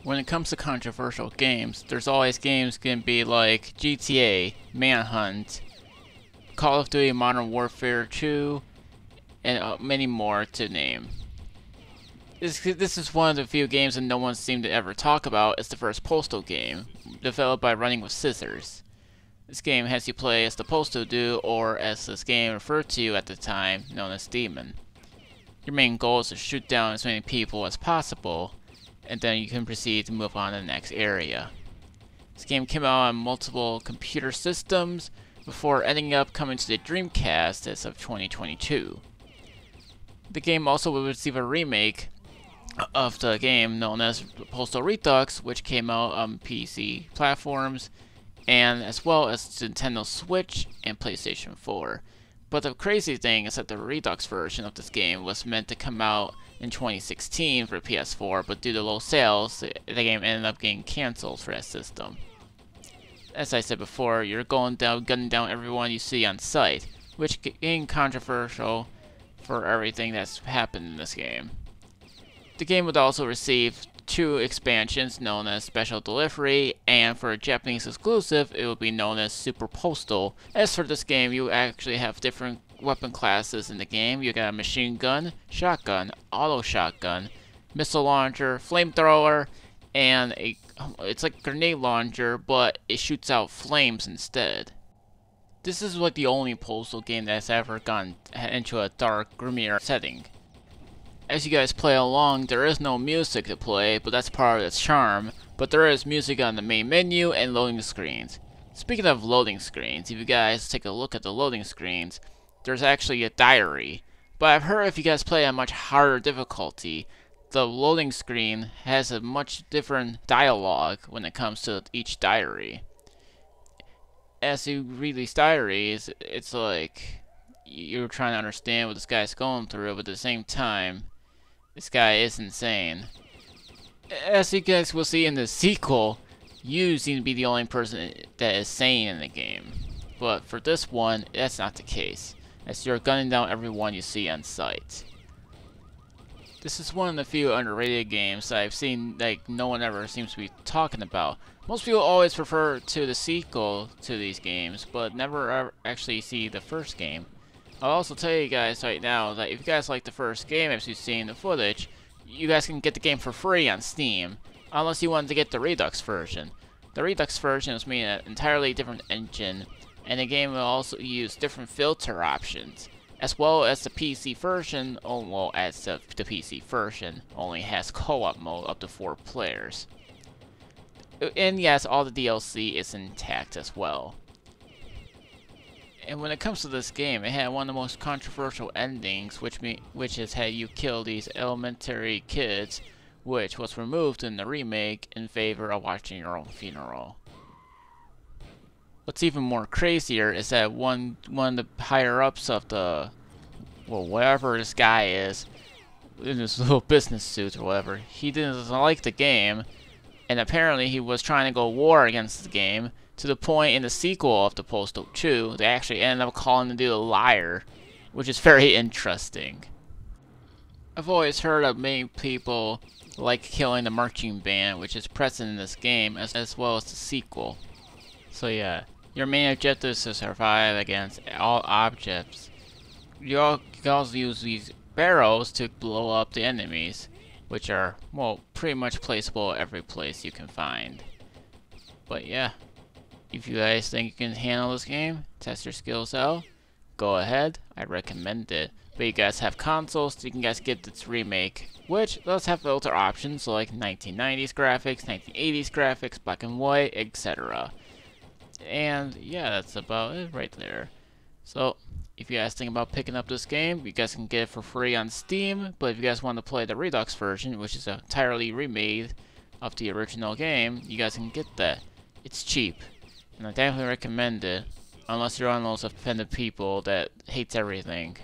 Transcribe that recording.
When it comes to controversial games, there's always games can be like GTA, Manhunt, Call of Duty Modern Warfare 2, and many more to name. This is one of the few games that no one seemed to ever talk about. It's the first Postal game, developed by Running with Scissors. This game has you play as the Postal Dude, or as this game referred to at the time, known as Demon. Your main goal is to shoot down as many people as possible, and then you can proceed to move on to the next area. This game came out on multiple computer systems before ending up coming to the Dreamcast as of 2022. The game also will receive a remake of the game known as Postal Redux, which came out on PC platforms, and as well as Nintendo Switch and PlayStation 4. But the crazy thing is that the Redux version of this game was meant to come out in 2016 for PS4, but due to low sales, the game ended up getting cancelled for that system. As I said before, you're gunning down everyone you see on sight, which became controversial for everything that's happened in this game. The game would also receive 2 expansions known as Special Delivery, and for a Japanese exclusive, it will be known as Super Postal. As for this game, you actually have different weapon classes in the game. You got a machine gun, shotgun, auto shotgun, missile launcher, flamethrower, and it's like a grenade launcher, but it shoots out flames instead. This is like the only Postal game that's ever gone into a dark, grimier setting. As you guys play along, there is no music to play, but that's part of its charm. But there is music on the main menu and loading screens. Speaking of loading screens, if you guys take a look at the loading screens, there's actually a diary. But I've heard if you guys play a much harder difficulty, the loading screen has a much different dialogue when it comes to each diary. As you read these diaries, it's like you're trying to understand what this guy's going through, but at the same time, this guy is insane. As you guys will see in the sequel, you seem to be the only person that is sane in the game. But for this one, that's not the case, as you're gunning down everyone you see on sight. This is one of the few underrated games that I've seen like no one ever seems to be talking about. Most people always refer to the sequel to these games, but never ever actually see the first game. I'll also tell you guys right now that if you guys like the first game, as you've seen the footage, you guys can get the game for free on Steam, unless you want to get the Redux version. The Redux version is made in an entirely different engine, and the game will also use different filter options, as well as the PC version. As the PC version only has co-op mode up to 4 players. And yes, all the DLC is intact as well. And when it comes to this game, it had one of the most controversial endings, which has had you kill these elementary kids, which was removed in the remake in favor of watching your own funeral. What's even more crazier is that one of the higher ups of the, well, whatever this guy is, in his little business suit or whatever, he didn't like the game, and apparently he was trying to go war against the game, to the point in the sequel of the Postal 2, they actually ended up calling the dude a liar, which is very interesting. I've always heard of many people like killing the marching band, which is present in this game, as well as the sequel. So yeah, your main objective is to survive against all objects. You can also use these barrels to blow up the enemies, which are, well, pretty much placeable every place you can find. But yeah. If you guys think you can handle this game, test your skills out, go ahead, I recommend it. But you guys have consoles, so you can guys get this remake, which does have filter options like 1990s graphics, 1980s graphics, black and white, etc. And yeah, that's about it right there. So, if you guys think about picking up this game, you guys can get it for free on Steam, but if you guys want to play the Redux version, which is entirely remade of the original game, you guys can get that. It's cheap. And I definitely recommend it, unless you're one of those offended people that hates everything.